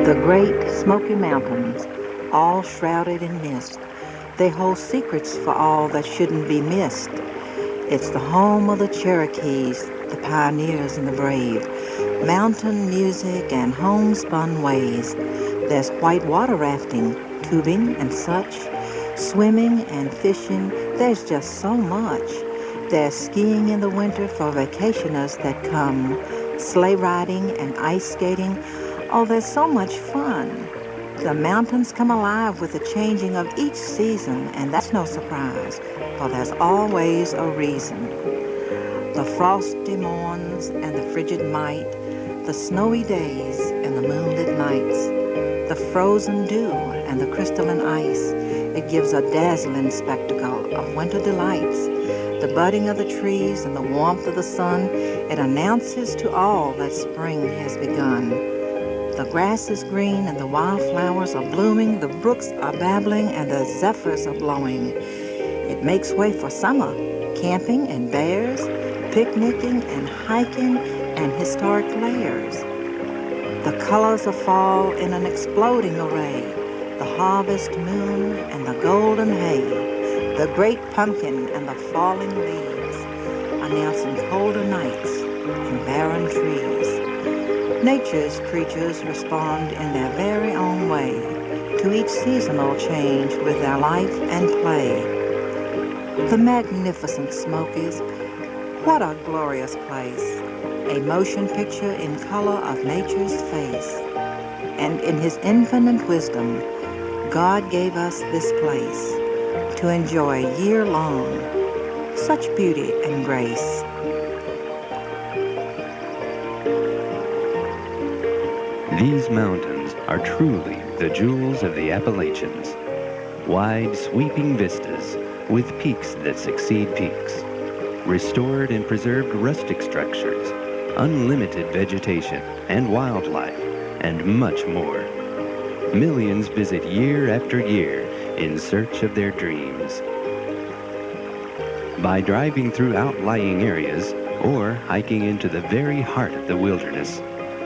The great Smoky Mountains, all shrouded in mist, they hold secrets for all that shouldn't be missed. It's the home of the Cherokees, the pioneers and the brave, mountain music and homespun ways. There's white water rafting, tubing and such, swimming and fishing, there's just so much. There's skiing in the winter for vacationers that come, sleigh riding and ice skating. Oh, there's so much fun. The mountains come alive with the changing of each season, and that's no surprise, for there's always a reason. The frosty morns and the frigid might, the snowy days and the moonlit nights, the frozen dew and the crystalline ice, it gives a dazzling spectacle of winter delights. The budding of the trees and the warmth of the sun, it announces to all that spring has begun. The grass is green and the wildflowers are blooming, the brooks are babbling and the zephyrs are blowing. It makes way for summer, camping and bears, picnicking and hiking and historic layers. The colors of fall in an exploding array, the harvest moon and the golden hay, the great pumpkin and the falling leaves, announcing colder nights and barren trees. Nature's creatures respond in their very own way to each seasonal change with their life and play. The magnificent Smokies, what a glorious place, a motion picture in color of nature's face. And in his infinite wisdom, God gave us this place to enjoy year-long such beauty and grace. These mountains are truly the jewels of the Appalachians. Wide, sweeping vistas with peaks that succeed peaks. Restored and preserved rustic structures, unlimited vegetation and wildlife, and much more. Millions visit year after year in search of their dreams. By driving through outlying areas or hiking into the very heart of the wilderness,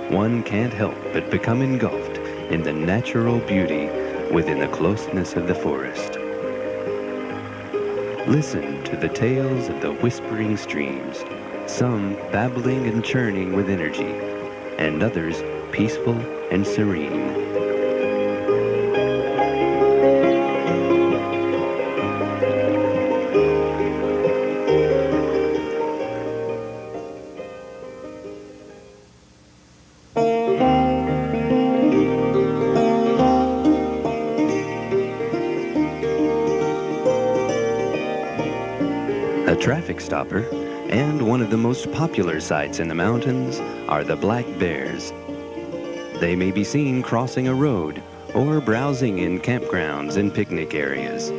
one can't help but become engulfed in the natural beauty within the closeness of the forest. Listen to the tales of the whispering streams, some babbling and churning with energy, and others peaceful and serene. A traffic stopper and one of the most popular sights in the mountains are the black bears. They may be seen crossing a road or browsing in campgrounds and picnic areas.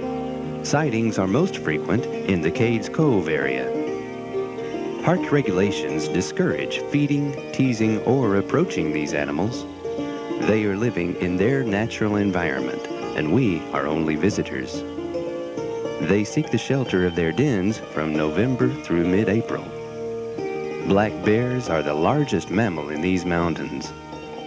Sightings are most frequent in the Cades Cove area. Park regulations discourage feeding, teasing, or approaching these animals. They are living in their natural environment, and we are only visitors. They seek the shelter of their dens from November through mid-April. Black bears are the largest mammal in these mountains.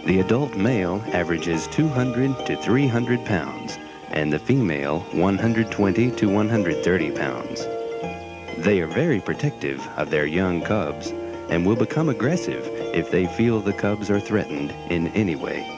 The adult male averages 200 to 300 pounds, and the female 120 to 130 pounds. They are very protective of their young cubs and will become aggressive if they feel the cubs are threatened in any way.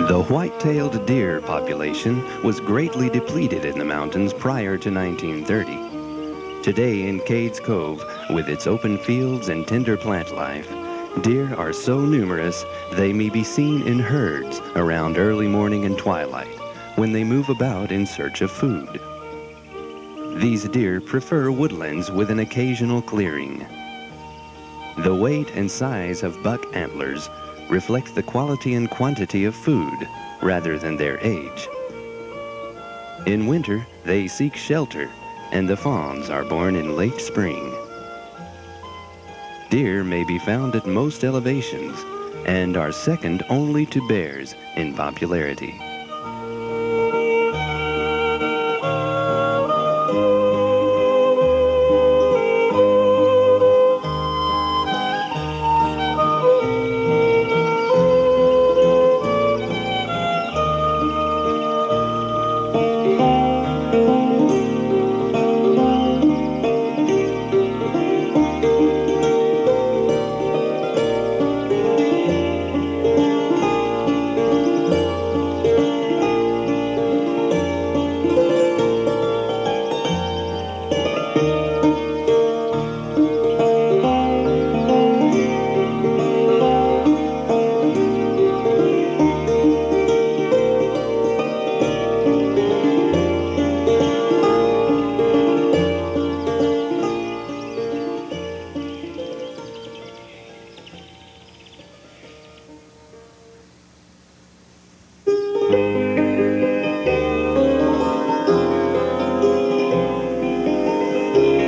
The white-tailed deer population was greatly depleted in the mountains prior to 1930. Today in Cades Cove, with its open fields and tender plant life, deer are so numerous they may be seen in herds around early morning and twilight, when they move about in search of food. These deer prefer woodlands with an occasional clearing. The weight and size of buck antlers reflect the quality and quantity of food rather than their age. In winter, they seek shelter, and the fawns are born in late spring. Deer may be found at most elevations and are second only to bears in popularity.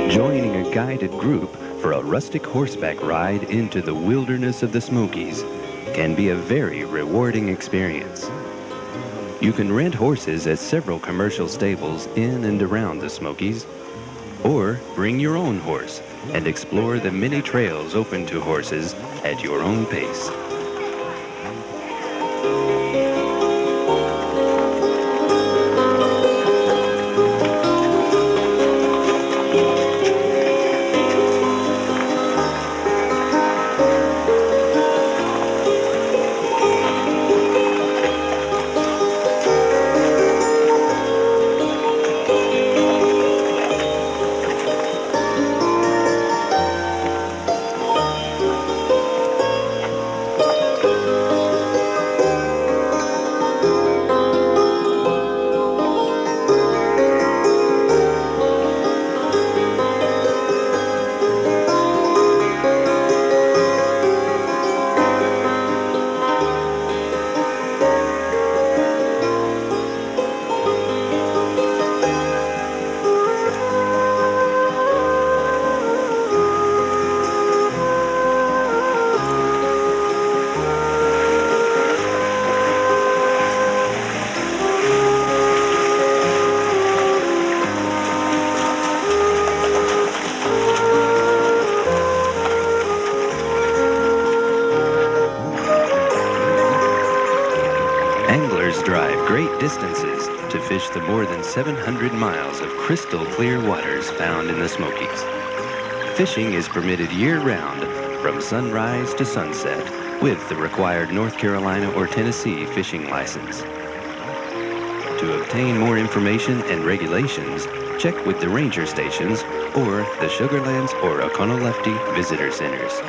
Joining a guided group for a rustic horseback ride into the wilderness of the Smokies can be a very rewarding experience. You can rent horses at several commercial stables in and around the Smokies, or bring your own horse and explore the many trails open to horses at your own pace. Anglers drive great distances to fish the more than 700 miles of crystal clear waters found in the Smokies. Fishing is permitted year-round from sunrise to sunset with the required North Carolina or Tennessee fishing license. To obtain more information and regulations, check with the ranger stations or the Sugarlands or Oconaluftee visitor centers.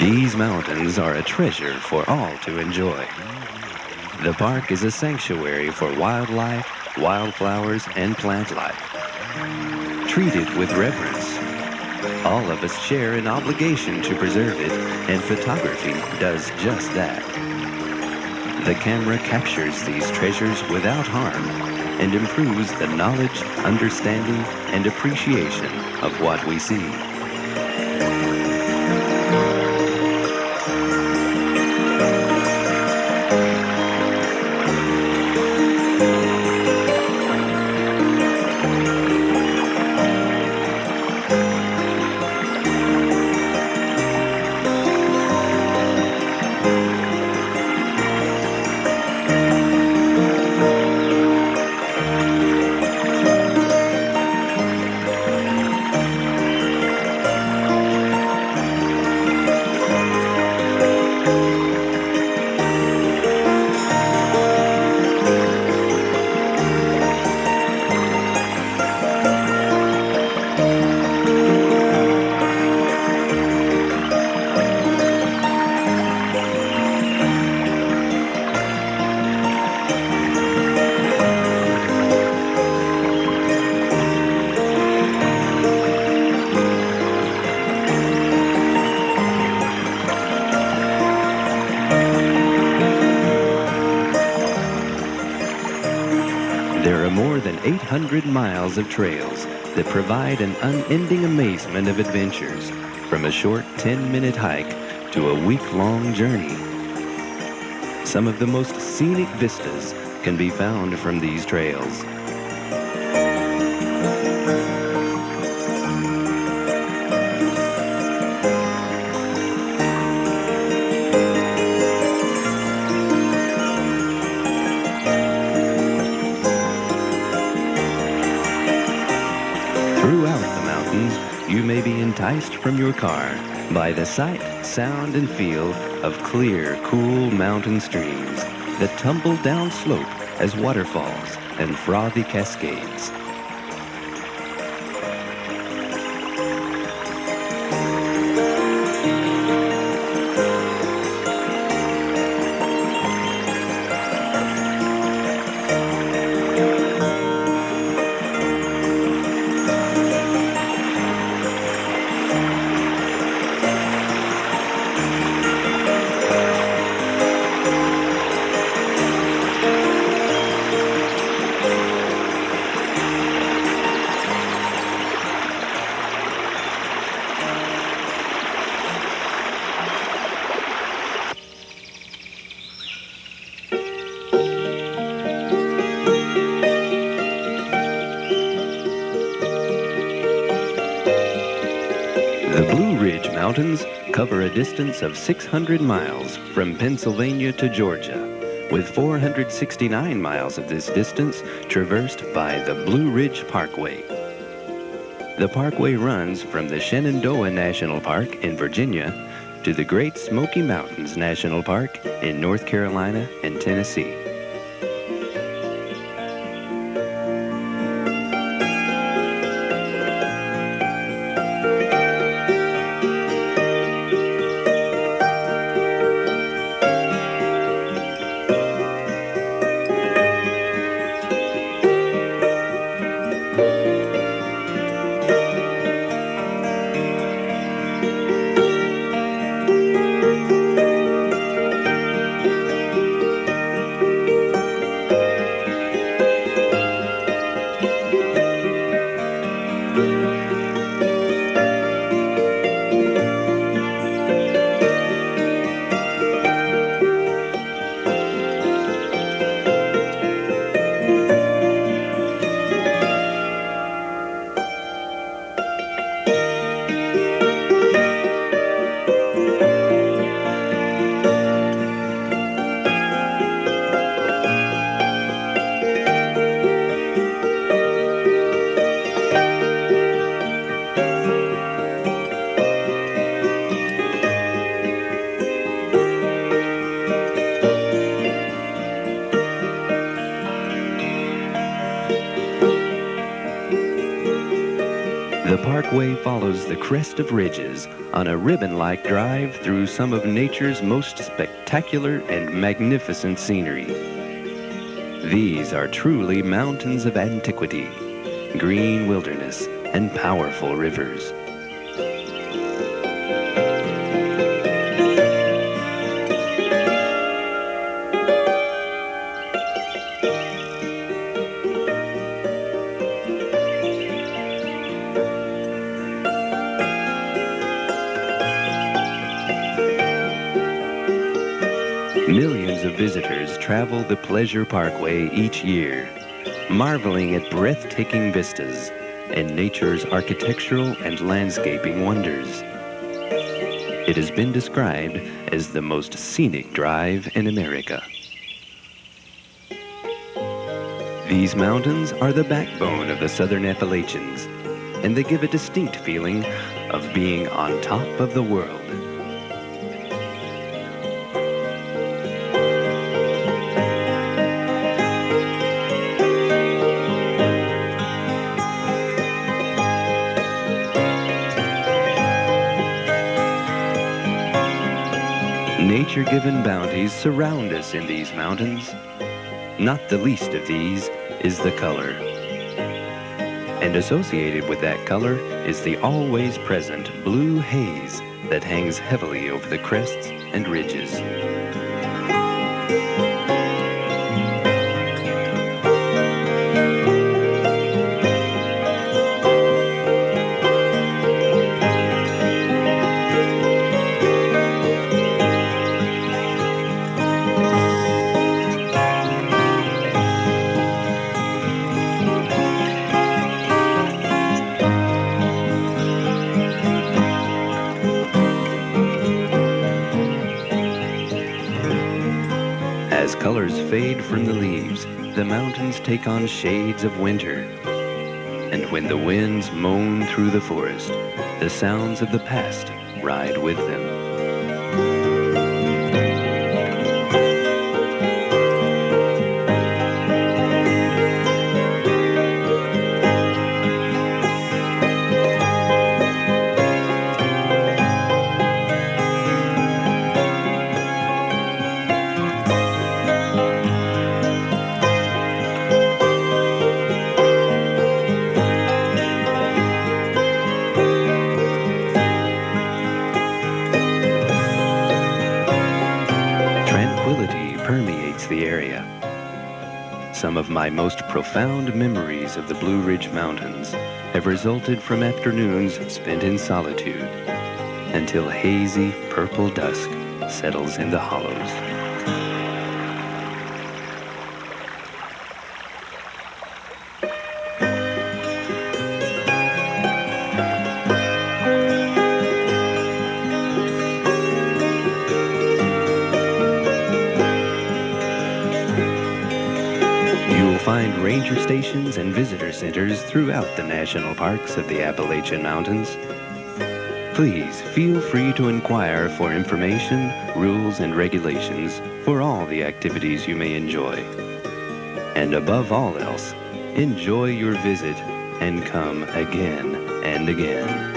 These mountains are a treasure for all to enjoy. The park is a sanctuary for wildlife, wildflowers, and plant life. Treat it with reverence. All of us share an obligation to preserve it, and photography does just that. The camera captures these treasures without harm and improves the knowledge, understanding, and appreciation of what we see. There are more than 800 miles of trails that provide an unending amazement of adventures, from a short 10-minute hike to a week-long journey. Some of the most scenic vistas can be found from these trails. Throughout the mountains, you may be enticed from your car by the sight, sound, and feel of clear, cool mountain streams that tumble down slope as waterfalls and frothy cascades. The Blue Ridge Mountains cover a distance of 600 miles from Pennsylvania to Georgia, with 469 miles of this distance traversed by the Blue Ridge Parkway. The parkway runs from the Shenandoah National Park in Virginia to the Great Smoky Mountains National Park in North Carolina and Tennessee. The parkway follows the crest of ridges on a ribbon-like drive through some of nature's most spectacular and magnificent scenery. These are truly mountains of antiquity, green wilderness, and powerful rivers. Millions of visitors travel the Pleasure Parkway each year, marveling at breathtaking vistas and nature's architectural and landscaping wonders. It has been described as the most scenic drive in America. These mountains are the backbone of the Southern Appalachians, and they give a distinct feeling of being on top of the world. Nature-given bounties surround us in these mountains. Not the least of these is the color. And associated with that color is the always present blue haze that hangs heavily over the crests and ridges. As colors fade from the leaves, the mountains take on shades of winter. And when the winds moan through the forest, the sounds of the past ride with them. Tranquility permeates the area. Some of my most profound memories of the Blue Ridge Mountains have resulted from afternoons spent in solitude until hazy purple dusk settles in the hollows. Find ranger stations and visitor centers throughout the national parks of the Appalachian Mountains. Please feel free to inquire for information, rules, and regulations for all the activities you may enjoy. And above all else, enjoy your visit and come again and again.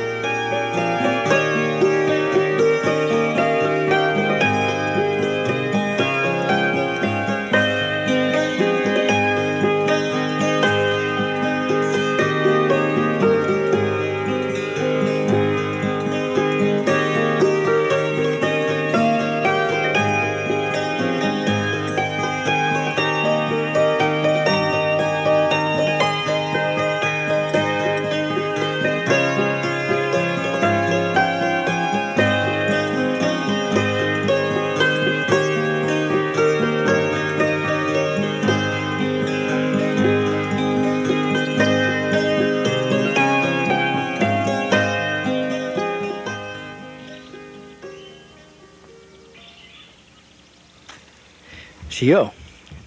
Sure,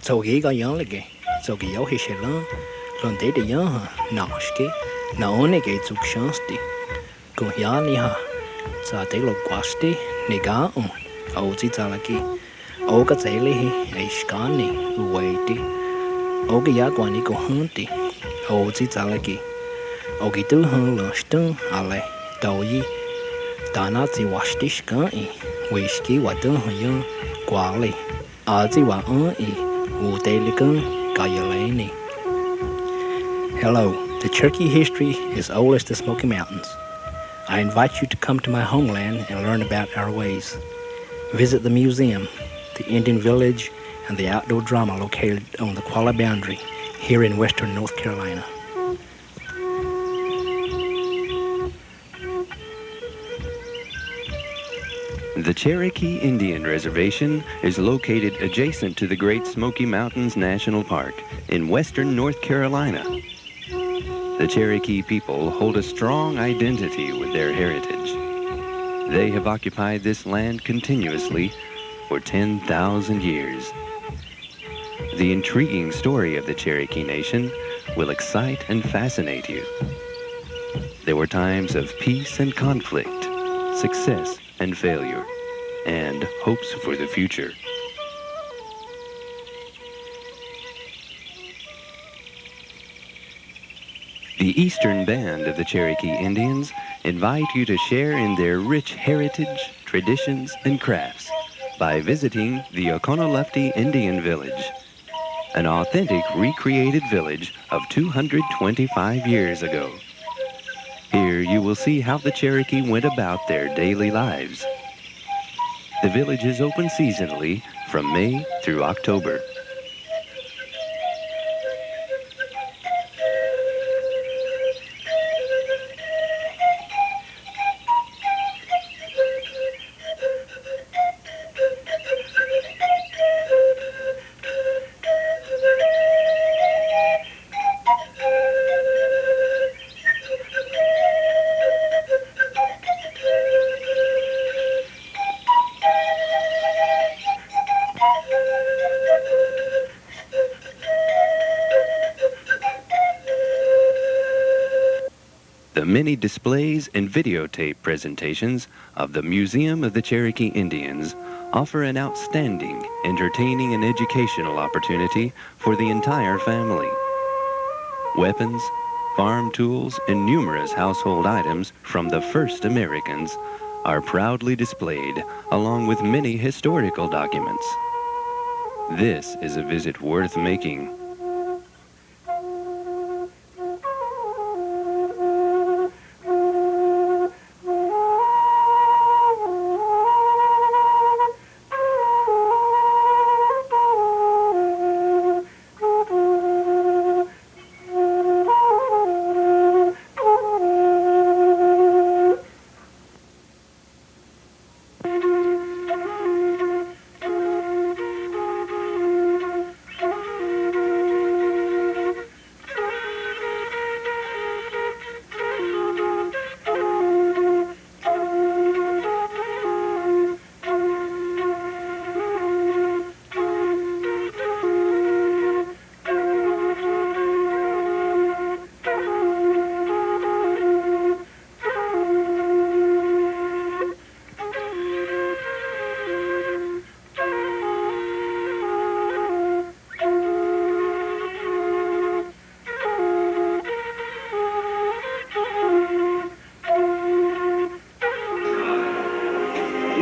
so he got young again. So he out his long, long day the young, no ski, no only gets to shanty. Go here, niha. So they look guasti, nigga, Zalaki. Oga Zeli, a scani, waity. Oga Yagwani go hunty, Zalaki. Ogi do hun lustung, ale, doyi. Danazi washti scani, whiskey what do young, quali. Hello, the Cherokee history is old as the Smoky Mountains. I invite you to come to my homeland and learn about our ways. Visit the museum, the Indian village, and the outdoor drama located on the Qualla boundary here in western North Carolina. The Cherokee Indian Reservation is located adjacent to the Great Smoky Mountains National Park in western North Carolina. The Cherokee people hold a strong identity with their heritage. They have occupied this land continuously for 10,000 years. The intriguing story of the Cherokee Nation will excite and fascinate you. There were times of peace and conflict, success and failure, and hopes for the future. The Eastern Band of the Cherokee Indians invite you to share in their rich heritage, traditions, and crafts by visiting the Oconaluftee Indian Village, an authentic recreated village of 225 years ago. Here you will see how the Cherokee went about their daily lives. The village is open seasonally from May through October. The many displays and videotape presentations of the Museum of the Cherokee Indians offer an outstanding, entertaining, and educational opportunity for the entire family. Weapons, farm tools, and numerous household items from the first Americans are proudly displayed, along with many historical documents. This is a visit worth making.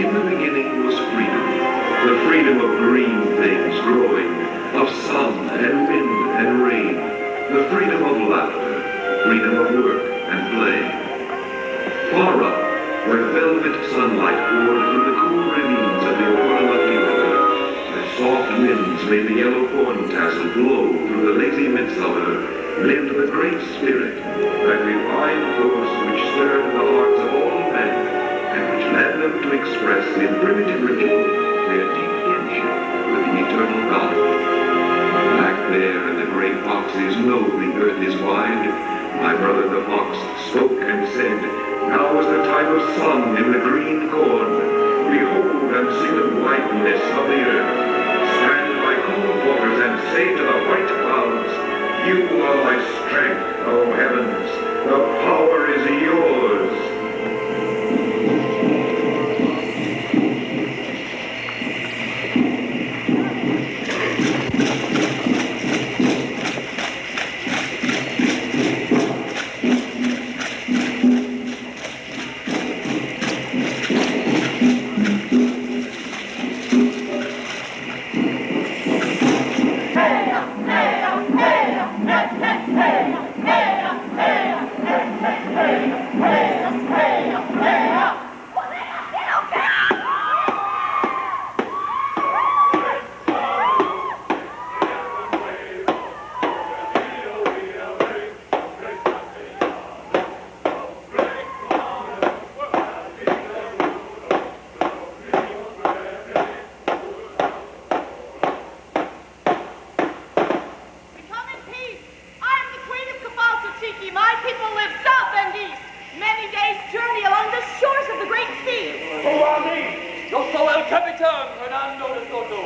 In the beginning was freedom, the freedom of green things growing, of sun and wind and rain, the freedom of laughter, freedom of work and play. Far up, where velvet sunlight poured through the cool ravines of the Oconaluftee River, the soft winds made the yellow corn tassel blow through the lazy midsummer, lived the Great Spirit, that divine force which stirred the hearts of all men, and which led them to express in primitive ritual their deep kinship with the eternal God. The black bear and the gray foxes know the earth is wide. My brother the fox spoke and said, now is the time of sun in the green corn. Behold and see the whiteness of the earth. Stand by cool waters and say to the white clouds, you are my strength, O heavens. The power is yours. Hey! the great sea. Yo soy el capitán Fernando de Soto,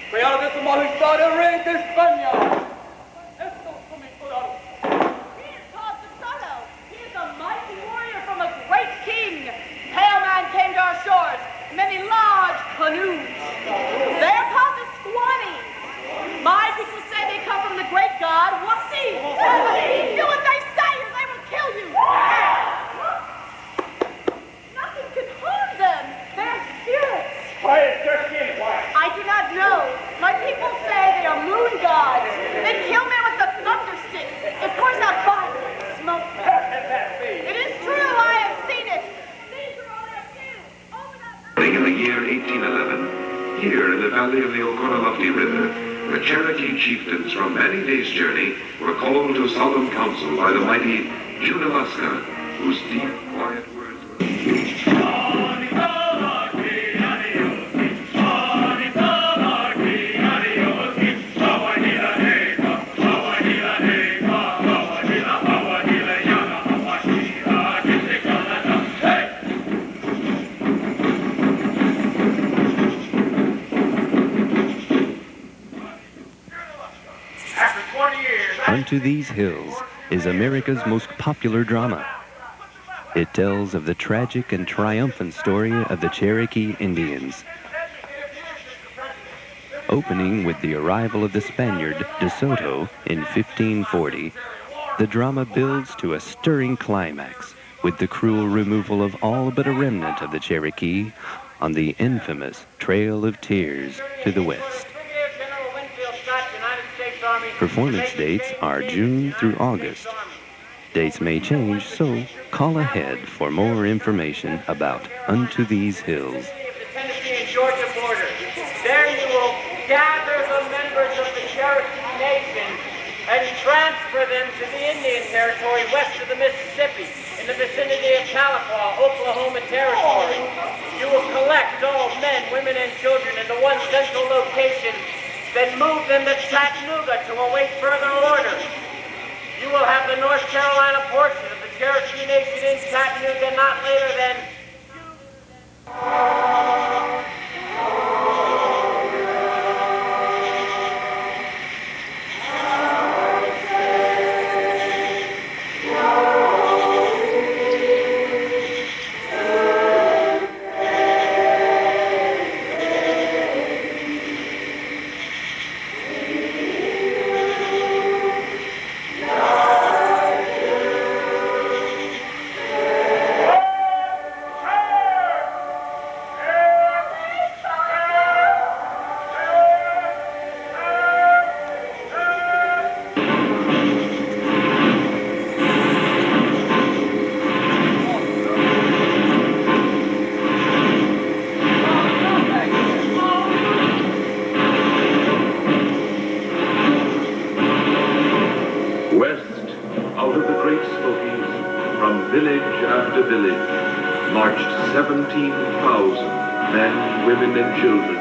creador de su majestad el rey de España. Estos son mis soldados. He is called De Soto. He is a mighty warrior from a great king. Pale man came to our shores, many large canoes. They are called the squatties. My people say they come from the great god Wasi. Do what they say or they will kill you. Nothing can harm them. They are spirits. Why is their skin white? I do not know. My people say they are moon gods. They kill men with the thunder stick. It pours out fire and smoke. How can that be? It is true. I have seen it. These are all I do. Open up. In the year 1811, here in the valley of the Oconaluftee River, the Cherokee chieftains from many days' journey were called to solemn council by the mighty Junaluska, whose deep, quiet words were... Unto These Hills is America's most popular drama. It tells of the tragic and triumphant story of the Cherokee Indians. Opening with the arrival of the Spaniard De Soto in 1540, the drama builds to a stirring climax with the cruel removal of all but a remnant of the Cherokee on the infamous Trail of Tears to the west. Performance dates are June through August. Dates may change, so call ahead for more information about Unto These Hills. The Tennessee and Georgia border. There you will gather the members of the Cherokee Nation and transfer them to the Indian Territory west of the Mississippi, in the vicinity of Tahlequah, Oklahoma Territory. You will collect all men, women, and children into one central location, then move them to Chattanooga to await further orders. You will have the North Carolina portion of the Cherokee Nation in Chattanooga not later than out of the great smokies, from village after village, marched 17,000 men, women, and children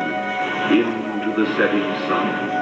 into the setting sun.